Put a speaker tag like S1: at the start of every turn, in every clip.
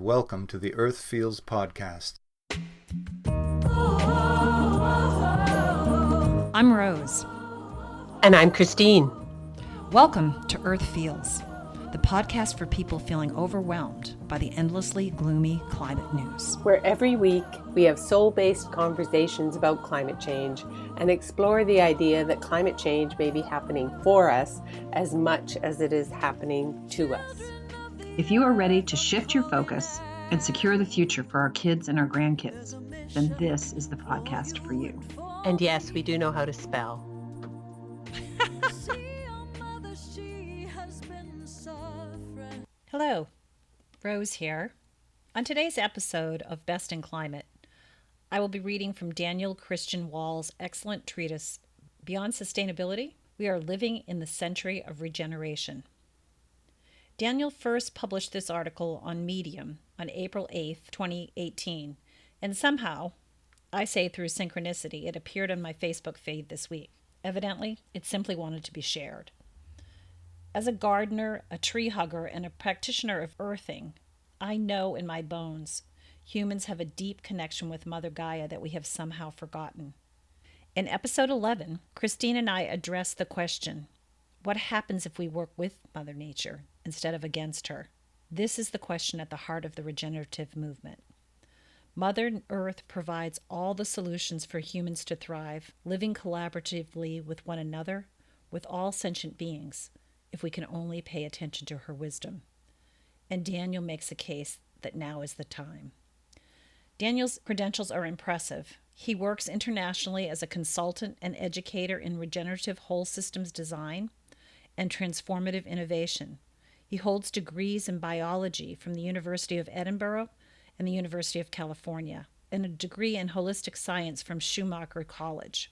S1: welcome to the Earth Feels podcast.
S2: I'm Rose.
S3: And I'm Christine.
S2: Welcome to Earth Feels, the podcast for people feeling overwhelmed by the endlessly gloomy climate news.
S3: Where every week we have soul-based conversations about climate change and explore the idea that climate change may be happening for us as much as it is happening to us.
S4: If you are ready to shift your focus and secure the future for our kids and our grandkids, then this is the podcast for you.
S3: And yes, we do know how to spell.
S2: Hello, Rose here. On today's episode of Best in Climate, I will be reading from Daniel Christian Wall's excellent treatise, Beyond Sustainability, We Are Living in the Century of Regeneration. Daniel first published this article on Medium on April 8th, 2018, and somehow, I say through synchronicity, it appeared on my Facebook feed this week. Evidently, it simply wanted to be shared. As a gardener, a tree hugger, and a practitioner of earthing, I know in my bones humans have a deep connection with Mother Gaia that we have somehow forgotten. In episode 11, Christine and I addressed the question, what happens if we work with Mother Nature instead of against her? This is the question at the heart of the regenerative movement. Mother Earth provides all the solutions for humans to thrive, living collaboratively with one another, with all sentient beings, if we can only pay attention to her wisdom. And Daniel makes a case that now is the time. Daniel's credentials are impressive. He works internationally as a consultant and educator in regenerative whole systems design and transformative innovation. He holds degrees in biology from the University of Edinburgh and the University of California, and a degree in holistic science from Schumacher College.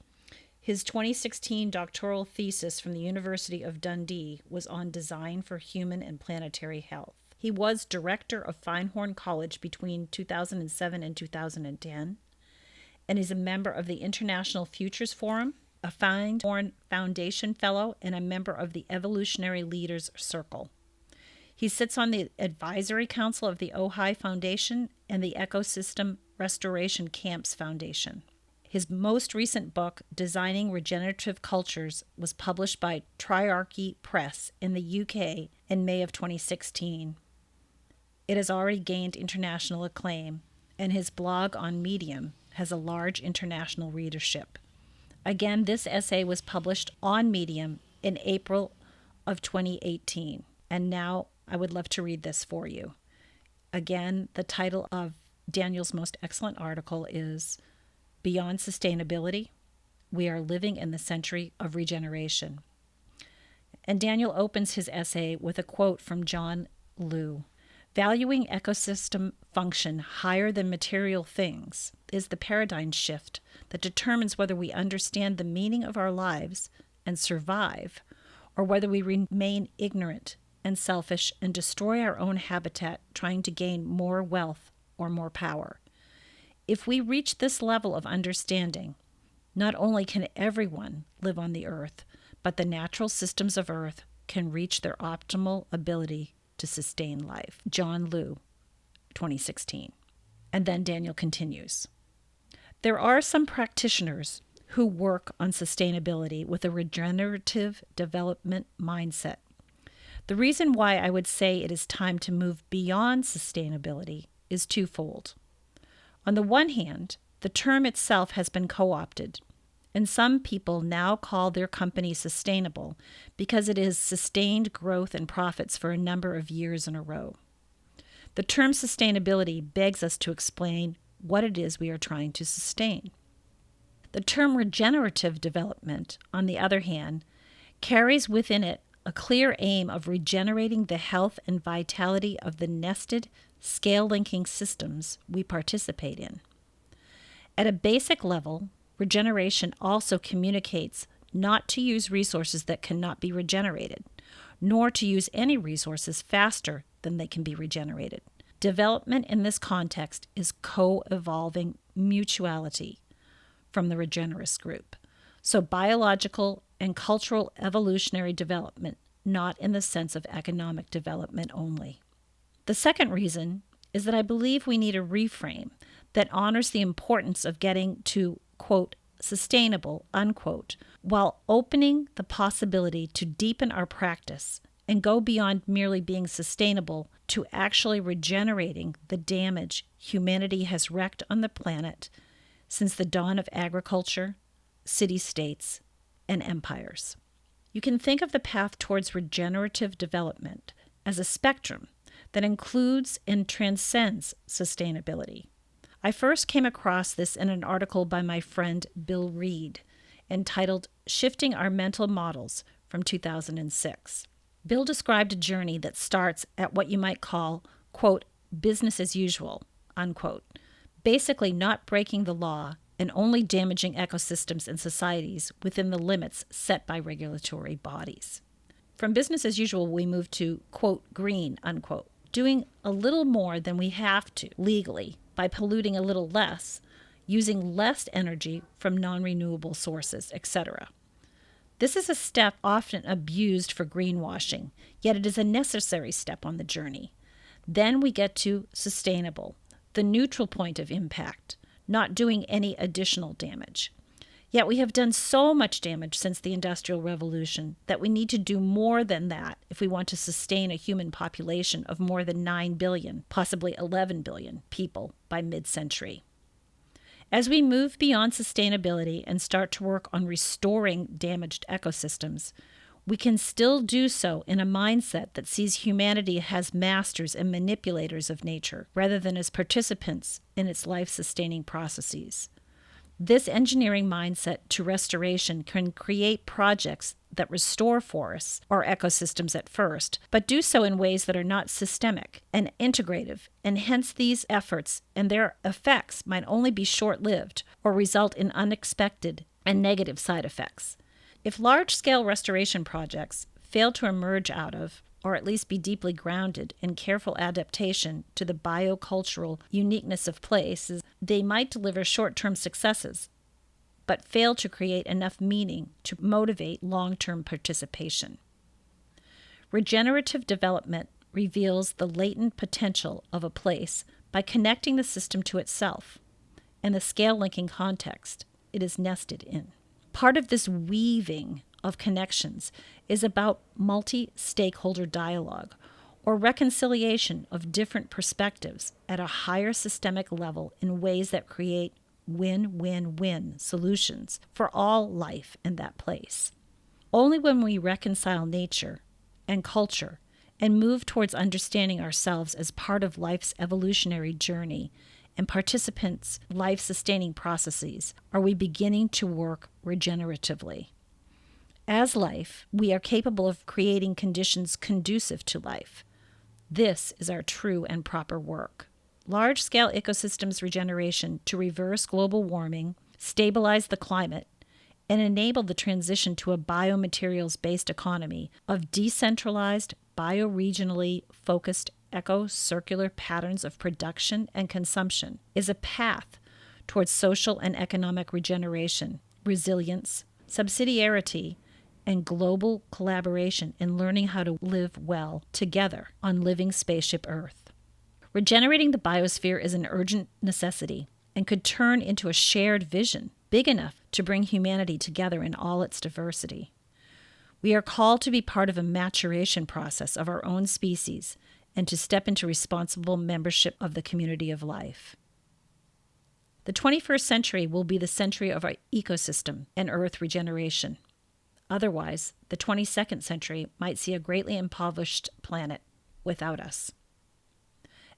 S2: His 2016 doctoral thesis from the University of Dundee was on design for human and planetary health. He was director of Feinhorn College between 2007 and 2010, and is a member of the International Futures Forum, a Feinhorn Foundation Fellow, and a member of the Evolutionary Leaders Circle. He sits on the Advisory Council of the Ojai Foundation and the Ecosystem Restoration Camps Foundation. His most recent book, Designing Regenerative Cultures, was published by Triarchy Press in the UK in May of 2016. It has already gained international acclaim, and his blog on Medium has a large international readership. Again, this essay was published on Medium in April of 2018, and now I would love to read this for you. Again, the title of Daniel's most excellent article is Beyond Sustainability, We Are Living in the Century of Regeneration. And Daniel opens his essay with a quote from John Liu. Valuing ecosystem function higher than material things is the paradigm shift that determines whether we understand the meaning of our lives and survive, or whether we remain ignorant and selfish and destroy our own habitat trying to gain more wealth or more power. If we reach this level of understanding, not only can everyone live on the earth, but the natural systems of earth can reach their optimal ability to sustain life. John Liu, 2016. And then Daniel continues. There are some practitioners who work on sustainability with a regenerative development mindset. The reason why I would say it is time to move beyond sustainability is twofold. On the one hand, the term itself has been co-opted, and some people now call their company sustainable because it has sustained growth and profits for a number of years in a row. The term sustainability begs us to explain what it is we are trying to sustain. The term regenerative development, on the other hand, carries within it a clear aim of regenerating the health and vitality of the nested, scale-linking systems we participate in. At a basic level, regeneration also communicates not to use resources that cannot be regenerated, nor to use any resources faster than they can be regenerated. Development in this context is co-evolving mutuality from the Regenerist group. So biological and cultural evolutionary development, not in the sense of economic development only. The second reason is that I believe we need a reframe that honors the importance of getting to, quote, sustainable, unquote, while opening the possibility to deepen our practice and go beyond merely being sustainable to actually regenerating the damage humanity has wreaked on the planet since the dawn of agriculture, city-states, and empires. You can think of the path towards regenerative development as a spectrum that includes and transcends sustainability. I first came across this in an article by my friend Bill Reed entitled Shifting Our Mental Models from 2006. Bill described a journey that starts at what you might call, quote, business as usual, unquote, basically not breaking the law and only damaging ecosystems and societies within the limits set by regulatory bodies. From business as usual, we move to, quote, green, unquote, doing a little more than we have to legally by polluting a little less, using less energy from non-renewable sources, etc. This is a step often abused for greenwashing, yet it is a necessary step on the journey. Then we get to sustainable, the neutral point of impact, not doing any additional damage. Yet we have done so much damage since the Industrial Revolution that we need to do more than that if we want to sustain a human population of more than 9 billion, possibly 11 billion people by mid-century. As we move beyond sustainability and start to work on restoring damaged ecosystems, we can still do so in a mindset that sees humanity as masters and manipulators of nature rather than as participants in its life-sustaining processes. This engineering mindset to restoration can create projects that restore forests or ecosystems at first, but do so in ways that are not systemic and integrative, and hence these efforts and their effects might only be short-lived or result in unexpected and negative side effects. If large-scale restoration projects fail to emerge out of, or at least be deeply grounded in careful adaptation to the biocultural uniqueness of places, they might deliver short-term successes, but fail to create enough meaning to motivate long-term participation. Regenerative development reveals the latent potential of a place by connecting the system to itself and the scale-linking context it is nested in. Part of this weaving of connections is about multi-stakeholder dialogue or reconciliation of different perspectives at a higher systemic level in ways that create win-win-win solutions for all life in that place. Only when we reconcile nature and culture and move towards understanding ourselves as part of life's evolutionary journey and participants' life-sustaining processes are we beginning to work regeneratively. As life, we are capable of creating conditions conducive to life. This is our true and proper work. Large-scale ecosystems regeneration to reverse global warming, stabilize the climate, and enable the transition to a biomaterials-based economy of decentralized, bioregionally focused eco-circular patterns of production and consumption is a path towards social and economic regeneration, resilience, subsidiarity, and global collaboration in learning how to live well together on living spaceship Earth. Regenerating the biosphere is an urgent necessity and could turn into a shared vision big enough to bring humanity together in all its diversity. We are called to be part of a maturation process of our own species and to step into responsible membership of the community of life. The 21st century will be the century of our ecosystem and Earth regeneration. Otherwise, the 22nd century might see a greatly impoverished planet without us.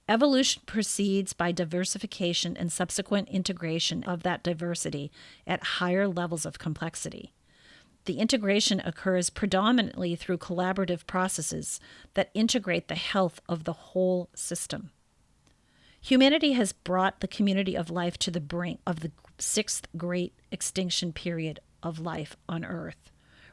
S2: Evolution proceeds by diversification and subsequent integration of that diversity at higher levels of complexity. The integration occurs predominantly through collaborative processes that integrate the health of the whole system. Humanity has brought the community of life to the brink of the sixth great extinction period of life on Earth.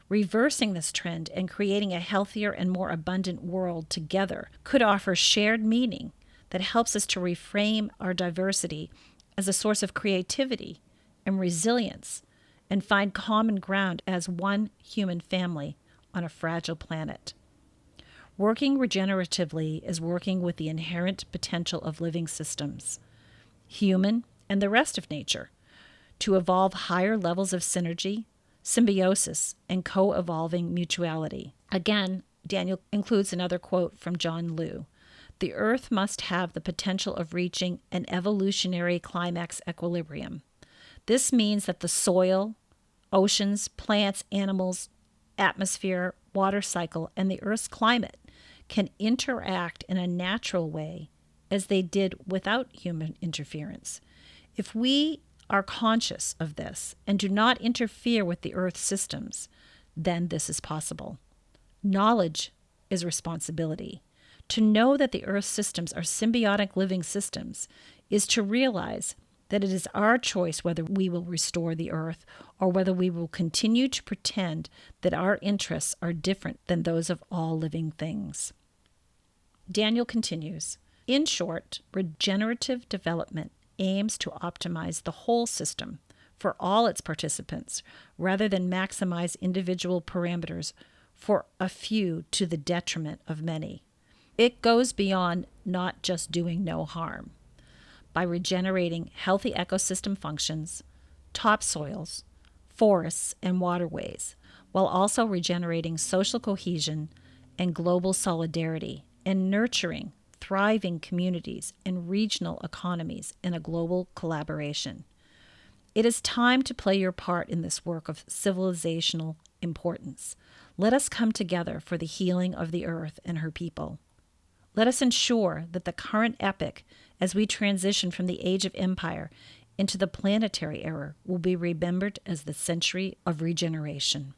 S2: Reversing this trend and creating a healthier and more abundant world together could offer shared meaning that helps us to reframe our diversity as a source of creativity and resilience and find common ground as one human family on a fragile planet. Working regeneratively is working with the inherent potential of living systems, human and the rest of nature, to evolve higher levels of synergy, symbiosis, and co-evolving mutuality. Again, Daniel includes another quote from John Liu. The Earth must have the potential of reaching an evolutionary climax equilibrium. This means that the soil, oceans, plants, animals, atmosphere, water cycle, and the Earth's climate can interact in a natural way as they did without human interference. If we are conscious of this and do not interfere with the Earth's systems, then this is possible. Knowledge is responsibility. To know that the Earth's systems are symbiotic living systems is to realize that it is our choice whether we will restore the Earth or whether we will continue to pretend that our interests are different than those of all living things. Daniel continues, in short, regenerative development aims to optimize the whole system for all its participants rather than maximize individual parameters for a few to the detriment of many. It goes beyond not just doing no harm. By regenerating healthy ecosystem functions, topsoils, forests, and waterways, while also regenerating social cohesion and global solidarity, and nurturing thriving communities and regional economies in a global collaboration. It is time to play your part in this work of civilizational importance. Let us come together for the healing of the earth and her people. Let us ensure that the current epoch, as we transition from the age of empire into the planetary era, will be remembered as the century of regeneration.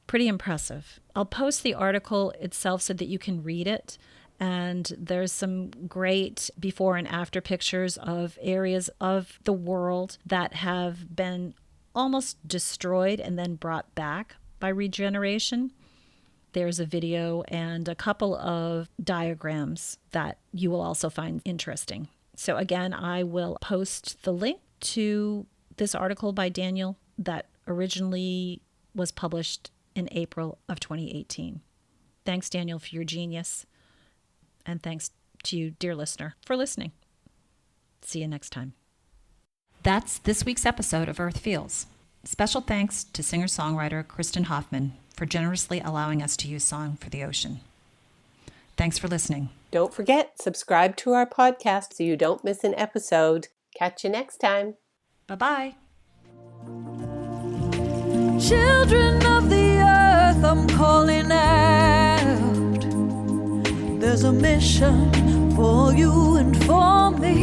S2: Pretty impressive. I'll post the article itself so that you can read it. And there's some great before and after pictures of areas of the world that have been almost destroyed and then brought back by regeneration. There's a video and a couple of diagrams that you will also find interesting. So again, I will post the link to this article by Daniel that originally was published in April of 2018. Thanks, Daniel, for your genius. And thanks to you, dear listener, for listening. See you next time. That's this week's episode of Earth Feels. Special thanks to singer-songwriter Kristen Hoffman for generously allowing us to use Song for the Ocean. Thanks for listening.
S3: Don't forget, subscribe to our podcast so you don't miss an episode. Catch you next time.
S2: Bye-bye.
S5: Children of the earth, I'm calling out. There's a mission for you and for me.